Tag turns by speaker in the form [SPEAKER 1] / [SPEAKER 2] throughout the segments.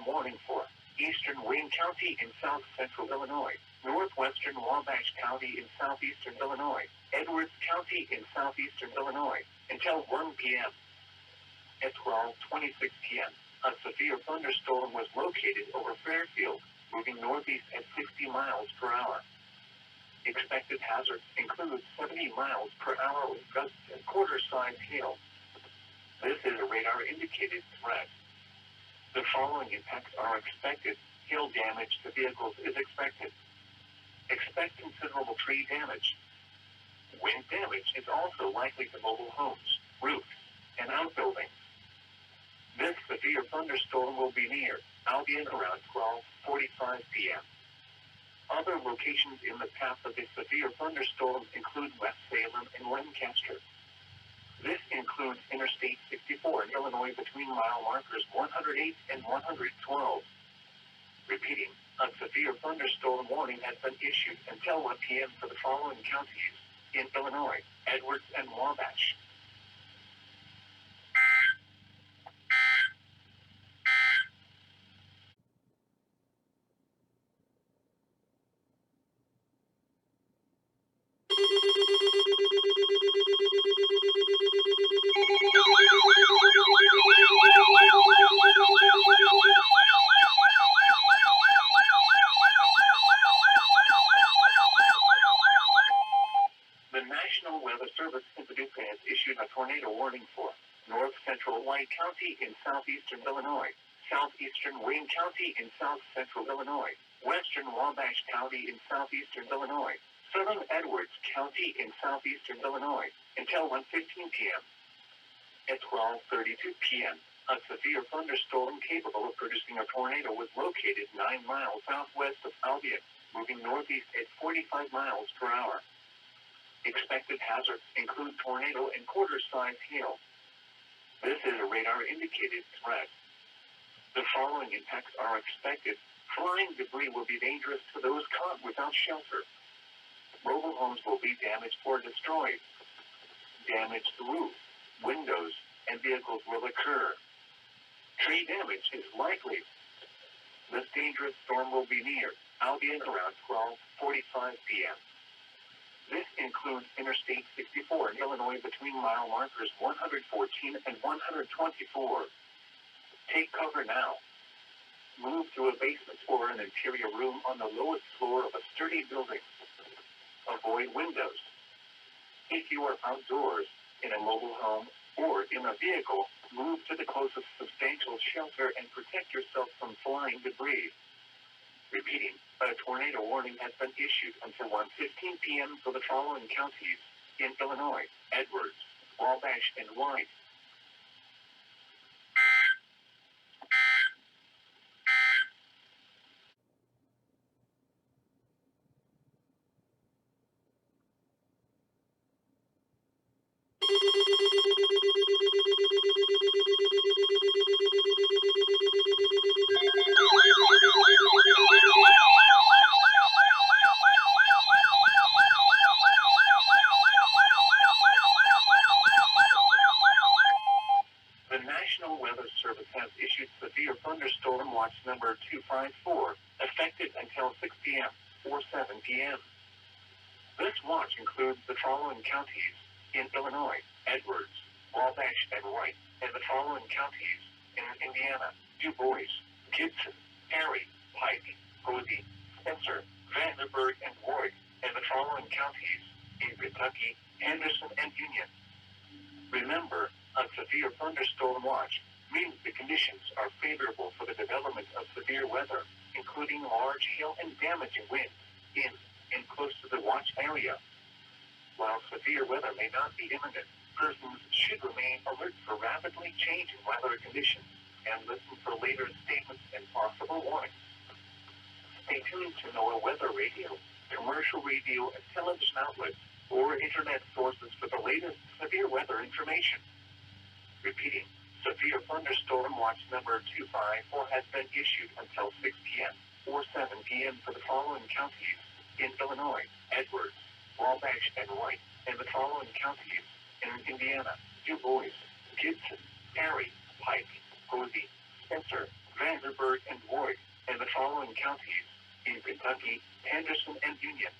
[SPEAKER 1] warning for eastern Wayne County in south central Illinois, northwestern Wabash County in southeastern Illinois, Edwards County in southeastern Illinois, until 1 p.m. At 12:26 p.m., a severe thunderstorm was located over Fairfield, moving northeast at 60 miles per hour. Expected hazards include 70 miles per hour with gusts and quarter-size hail. This is a radar-indicated threat. The following impacts are expected. Hail damage to vehicles is expected. Expect considerable tree damage. Wind damage is also likely to mobile homes, roofs, and outbuildings. This severe thunderstorm will be near Albion around 12:45 p.m. Other locations in the path of this severe thunderstorm include West Salem and Lancaster. This includes Interstate 64 in Illinois between mile markers 108 and 112. Repeating, a severe thunderstorm warning has been issued until 1 p.m. for the following counties in Illinois: Edwards and Wabash. The National Weather Service in Paducah has issued a tornado warning for north central White County in southeastern Illinois, southeastern Wayne County in south central Illinois, western Wabash County in southeastern Illinois, southern Edwards County in southeastern Illinois, until 1:15 p.m. At 12:32 p.m., a severe thunderstorm capable of producing a tornado was located 9 miles southwest of Albion, moving northeast at 45 miles per hour. Expected hazards include tornado and quarter-size hail. This is a radar-indicated threat. The following impacts are expected. Flying debris will be dangerous to those caught without shelter. Mobile homes will be damaged or destroyed. Damage to roof, windows, and vehicles will occur. Tree damage is likely. This dangerous storm will be near Albion around 12:45 p.m. This includes Interstate 64 in Illinois between mile markers 114 and 124. Take cover now. Move to a basement or an interior room on the lowest floor of a sturdy building. Avoid windows. If you are outdoors, in a mobile home, or in a vehicle, move to the closest substantial shelter and protect yourself from flying debris. Repeating, a tornado warning has been issued until 1:15 p.m. for the following counties in Illinois: Edwards, Wabash, and White. The National Weather Service has issued severe thunderstorm watch number 254, effective until 6 p.m. or 7 p.m. This watch includes the following counties in Illinois: Edwards, Wabash, and White, and the following counties in Indiana: Du Bois, Gibson, Perry, Pike, Posey, Spencer, Vanderburgh, and Ward, and the following counties in Kentucky, Henderson, and Union. Remember, a severe thunderstorm watch means the conditions are favorable for the development of severe weather, including large hail and damaging winds in and close to the watch area. While severe weather may not be imminent, persons should remain alert for rapidly changing weather conditions and listen for later statements and possible warnings. Stay tuned to NOAA Weather Radio, commercial radio and television outlets, or internet sources for the latest severe weather information. Repeating, severe thunderstorm watch number 254 has been issued until 6 p.m. or 7 p.m. for the following counties in Illinois: Edwards, Wabash, and White, and the following counties in Indiana: Du Bois, Gibson, Perry, Pike, Posey, Spencer, Vanderburgh, and Warwick, and the following counties in Kentucky: Henderson and Union.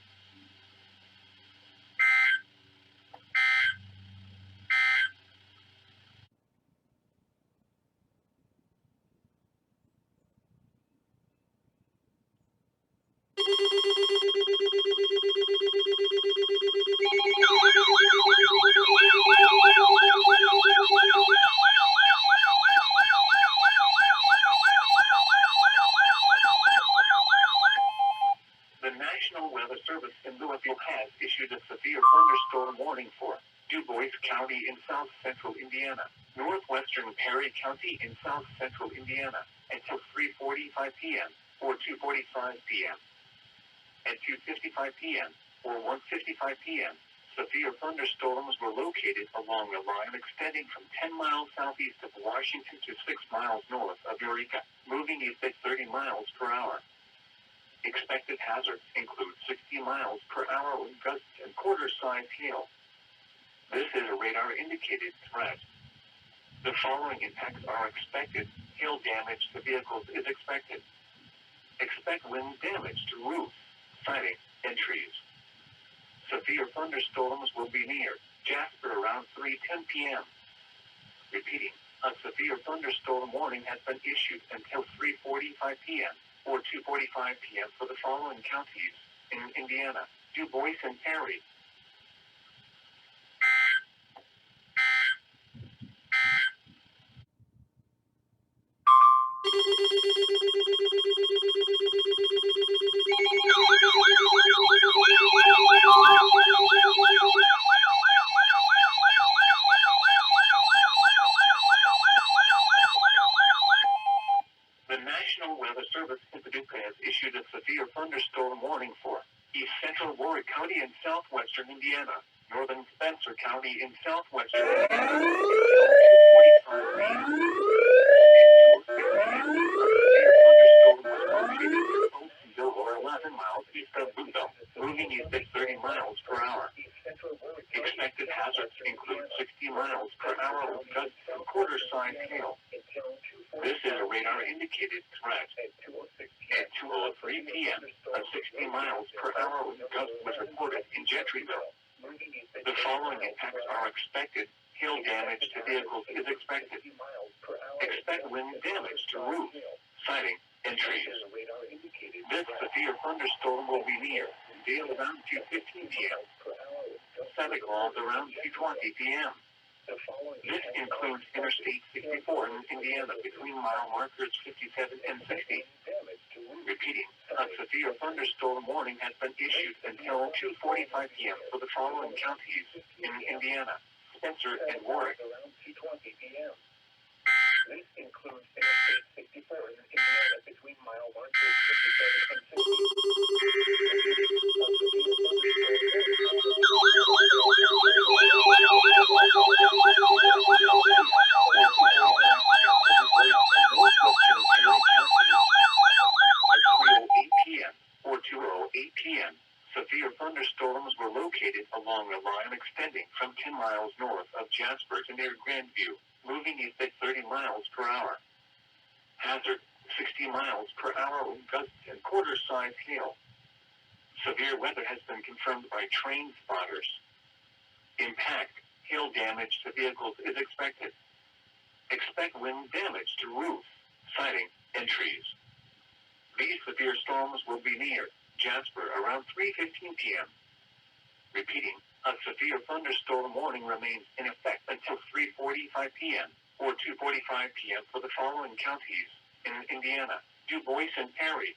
[SPEAKER 1] The National Weather Service in Louisville has issued a severe thunderstorm warning for Du Bois County in south central Indiana, northwestern Perry County in south central Indiana, until 3:45 p.m. or 2:45 p.m. At 2:55 p.m. or 1:55 p.m., severe thunderstorms were located along a line extending from 10 miles southeast of Washington to 6 miles north of Eureka, moving east at 30 miles per hour. Expected hazards include 60 miles per hour wind gusts and quarter-size hail. This is a radar-indicated threat. The following impacts are expected. Hail damage to vehicles is expected. Expect wind damage to roofs, siding, and trees. Severe thunderstorms will be near Jasper around 3:10 p.m. Repeating, a severe thunderstorm warning has been issued until 3:45 p.m. or 2:45 p.m. for the following counties in Indiana: Du Bois and Perry. The National Weather Service in Paducah has issued a severe thunderstorm warning for east central Warwick County in southwestern Indiana, northern Spencer County in southwestern Indiana, until 2:45 p.m. Severe thunderstorm was located in Oaksville or 11 miles east of Boonville, moving east at 30 miles per hour. Expected hazards include 60 miles per hour with gusts and quarter-size hail. This is a radar-indicated threat. At 2:03 p.m., a 60 miles per hour wind gust was reported in Gentryville. The following impacts are expected. Hail damage to vehicles is expected. Expect wind damage to roofs, siding, and trees. This severe thunderstorm will be near Dale around 2:15 p.m. Santa Claus around 2:20 p.m. This includes Interstate 64 in Indiana between mile markers 57 and 60. Repeating, a severe thunderstorm warning has been issued until 2:45 p.m. for the following counties in Indiana: Spencer and Warwick. This includes Interstate 64 in Indiana between mile markers 57 and 60. Or 2:08 p.m., severe thunderstorms were located along a line extending from 10 miles north of Jasper to near Grandview, moving east at 30 miles per hour. Hazard, 60 miles per hour wind gusts and quarter-size hail. Severe weather has been confirmed by train spotters. Impact, hail damage to vehicles is expected. Expect wind damage to roofs, siding, and trees. These severe storms will be near Jasper around 3:15 p.m. Repeating, a severe thunderstorm warning remains in effect until 3:45 p.m. or 2:45 p.m. for the following counties in Indiana: Du Bois and Perry.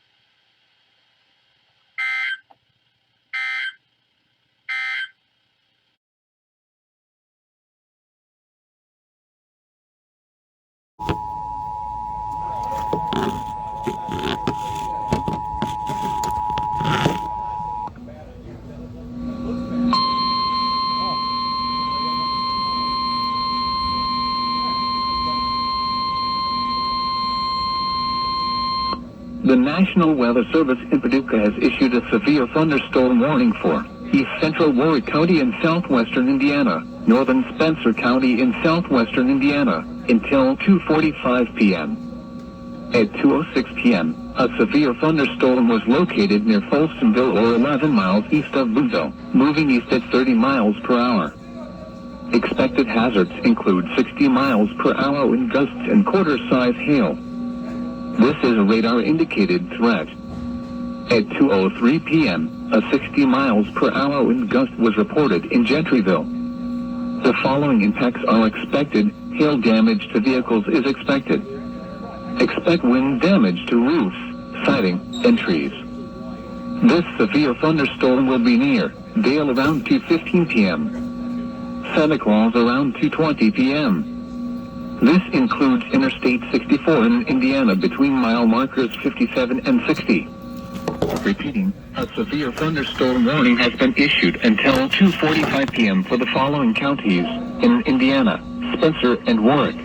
[SPEAKER 1] The National Weather Service in Paducah has issued a severe thunderstorm warning for east central Warwick County in southwestern Indiana, northern Spencer County in southwestern Indiana, until 2:45 p.m.
[SPEAKER 2] At 2:06 p.m., a severe thunderstorm was located near Folstonville or 11 miles east of Boonville, moving east at 30 miles per hour. Expected hazards include 60 miles per hour wind gusts and quarter-size hail. This is a radar-indicated threat. At 2:03 p.m., a 60 miles per hour wind gust was reported in Gentryville. The following impacts are expected. Hail damage to vehicles is expected. Expect wind damage to roofs, siding, and trees. This severe thunderstorm will be near Dale around 2:15 p.m. Santa Claus around 2:20 p.m. This includes Interstate 64 in Indiana between mile markers 57 and 60. Repeating, a severe thunderstorm warning has been issued until 2:45 p.m. for the following counties in Indiana: Spencer and Warwick.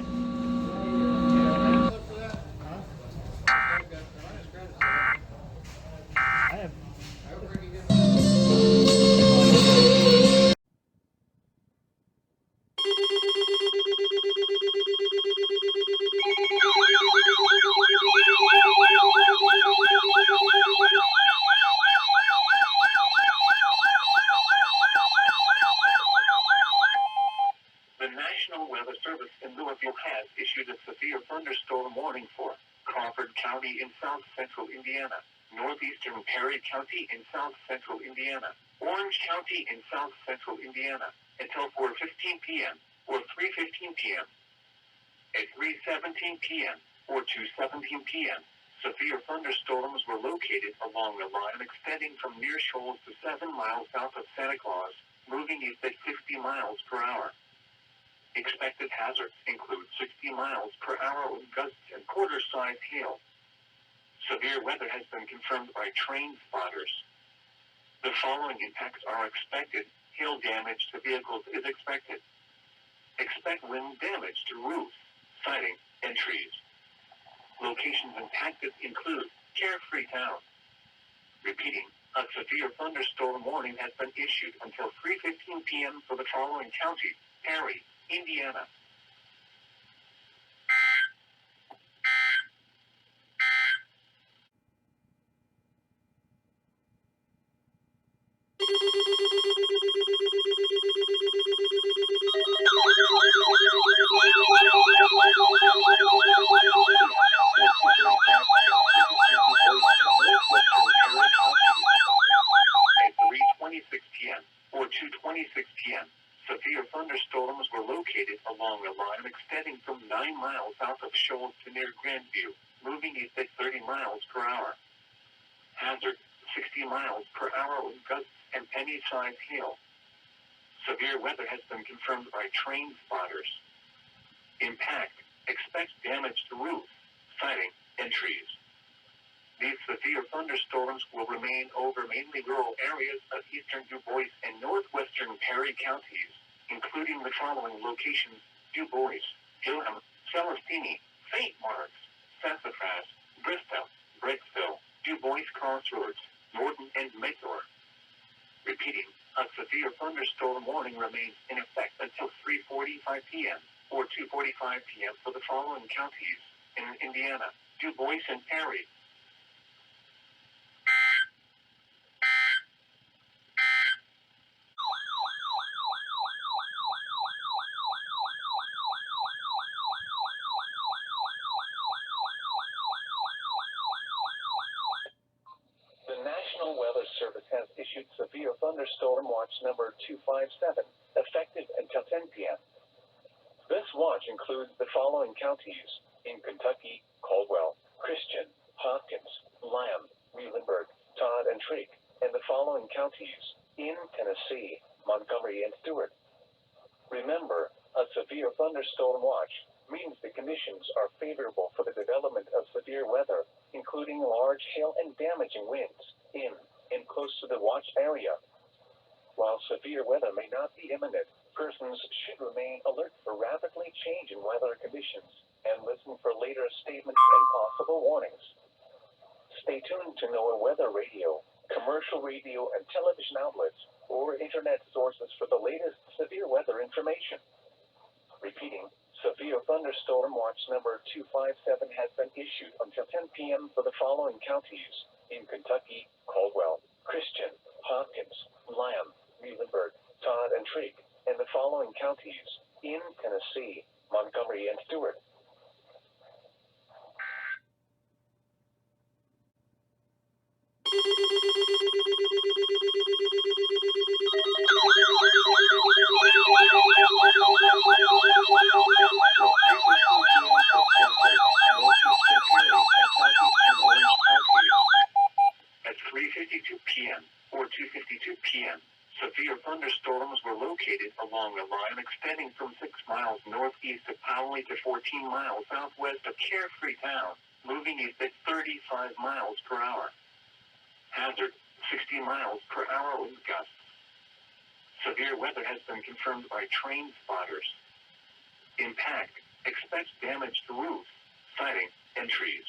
[SPEAKER 1] The National Weather Service in Louisville has issued a severe thunderstorm warning for Crawford County in south central Indiana, northeastern Perry County in south central Indiana, Orange County in south central Indiana, until 4:15 p.m. or 3:15 p.m. At 3:17 p.m. or 2:17 p.m., severe thunderstorms were located along a line extending from near Shoals to 7 miles south of Santa Claus, moving east at 60 miles per hour. Expected hazards include 60 miles per hour wind gusts and quarter-size hail. Severe weather has been confirmed by train spotters. The following impacts are expected. Hail damage to vehicles is expected. Expect wind damage to roofs, siding, and trees. Locations impacted include Carefree Town. Repeating, a severe thunderstorm warning has been issued until 3:15 p.m. for the following counties: Perry, Indiana. At 3:26 p.m. or 2:26 p.m., severe thunderstorms were located along a line extending from 9 miles south of Shoals to near Grandview, moving east at 30 miles per hour. Hazard, 60 miles per hour wind gusts and penny-sized hail. Severe weather has been confirmed by train spotters. Impact, expect damage to roofs, siding, and trees. These severe thunderstorms will remain over mainly rural areas of eastern Du Bois and northwestern Perry counties, including the following locations: Du Bois, Gilham, Celestini, St. Mark's, Sassafras, Bristol, Brecksville, Du Bois Crossroads, Norton, and Maythorpe. Repeating, a severe thunderstorm warning remains in effect until 3:45 p.m. or 2:45 p.m. for the following counties in Indiana: Du Bois and Perry. The National Weather Service has issued severe thunderstorm watch number 257, effective until 10 p.m. This watch includes the following counties in Kentucky: Caldwell, Christian, Hopkins, Lamb, Muhlenberg, Todd, and Trigg, and the following counties in Tennessee: Montgomery and Stewart. Remember, a severe thunderstorm watch means the conditions are favorable for the development of severe weather, including large hail and damaging winds, in and close to the watch area. While severe weather may not be imminent, persons should remain alert for rapidly changing weather conditions and listen for later statements and possible warnings. Stay tuned to NOAA Weather Radio, commercial radio and television outlets, or internet sources for the latest severe weather information. Repeating, Severe thunderstorm watch number 257 has been issued until 10 p.m. for the following counties. In Kentucky: Caldwell, Christian, Hopkins, Lamb, Muhlenberg, Todd, and Trigg. And the following counties. In Tennessee: Montgomery and Stewart. At 3:52 p.m. or 2:52 p.m., severe thunderstorms were located along a line extending from 6 miles northeast of Powley to 14 miles southwest of Carefree Town, moving east at 35 miles per hour. Hazard: 60 miles per hour wind gusts. Severe weather has been confirmed by train spotters. Impact: expect damage to roofs, siding, and trees.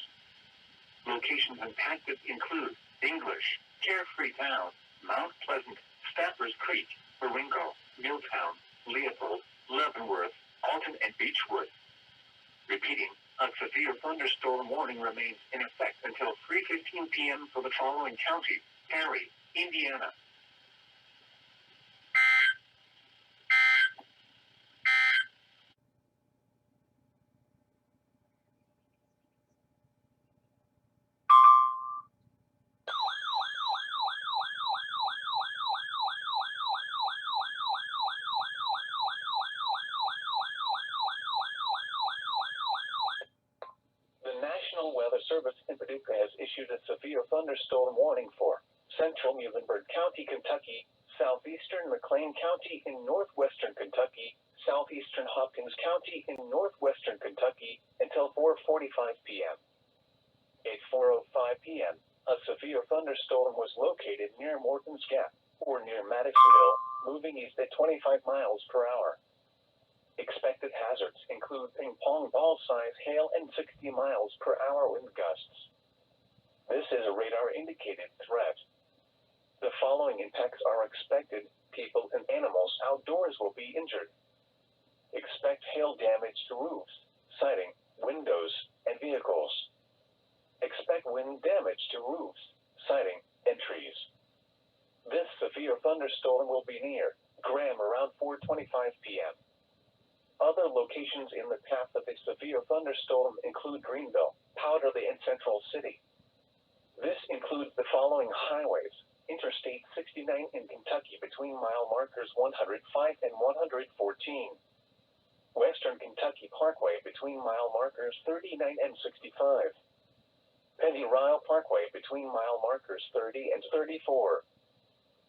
[SPEAKER 1] Locations impacted include English, Carefree Town, Mount Pleasant, Staffers Creek, Baringo, Milltown, Leopold, Leavenworth, Alton, and Beechwood. Repeating, a severe thunderstorm warning remains in effect until 3:15 p.m. for the following county: Perry, Indiana. The National Weather Service in Paducah has issued a severe thunderstorm warning for central Muhlenberg County, Kentucky, southeastern McLean County in northwestern Kentucky, southeastern Hopkins County in northwestern Kentucky, until 4:45 p.m. At 4:05 p.m., a severe thunderstorm was located near Morton's Gap, or near Madisonville, moving east at 25 miles per hour. Expected hazards include ping-pong ball-size hail and 60 miles per hour wind gusts. This is a radar-indicated threat. The following impacts are expected: people and animals outdoors will be injured. Expect hail damage to roofs, siding, windows, and vehicles. Expect wind damage to roofs, siding, and trees. This severe thunderstorm will be near Graham around 4:25 p.m. Other locations in the path of a severe thunderstorm include Greenville, Powderly, and Central City. This includes the following highways: Interstate 69 in Kentucky between mile markers 105 and 114. Western Kentucky Parkway between mile markers 39 and 65. Penny Ryle Parkway between mile markers 30 and 34.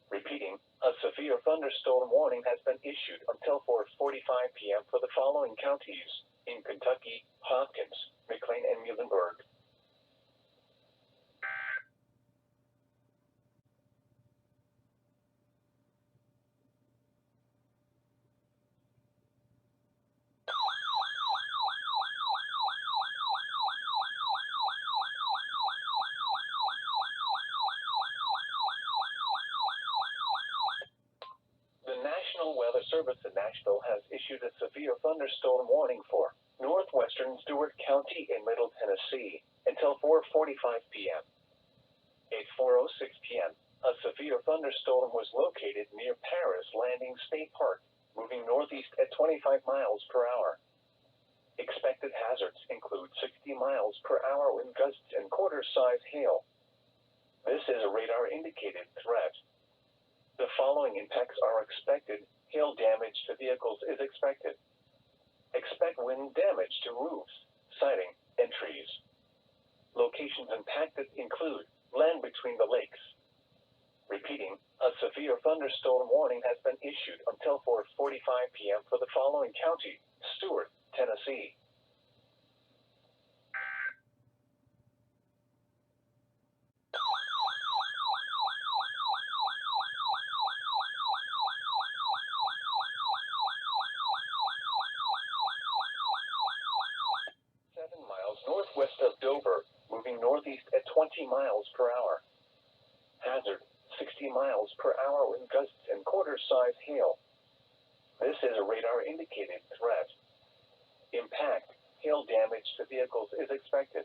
[SPEAKER 1] Repeating, a severe thunderstorm warning has been issued until 4:45 p.m. for the following counties: in Kentucky: Hopkins, McLean, and Muhlenberg. The National Weather Service in Nashville has issued a severe thunderstorm warning for northwestern Stewart County in Middle Tennessee until 4:45 p.m. At 4:06 p.m., a severe thunderstorm was located near Paris Landing State Park, moving northeast at 25 miles per hour. Expected hazards include 60 miles per hour wind gusts and quarter-size hail. This is a radar-indicated threat. The following impacts are expected: hail damage to vehicles is expected. Expect wind damage to roofs, siding, and trees. Locations impacted include land between the lakes. Repeating, a severe thunderstorm warning has been issued until 4:45 p.m. for the following county: Stewart, Tennessee. Northwest of Dover, moving northeast at 20 miles per hour. Hazard: 60 miles per hour wind gusts and quarter-size hail. This is a radar-indicated threat. Impact, hail damage to vehicles is expected.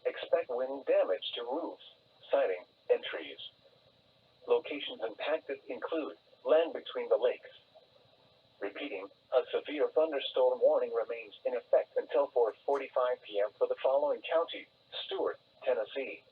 [SPEAKER 1] Expect wind damage to roofs, siding, and trees. Locations impacted include land between the lakes. Repeating, a severe thunderstorm warning remains in effect until 4:45 p.m. for the following counties: Stewart, Tennessee,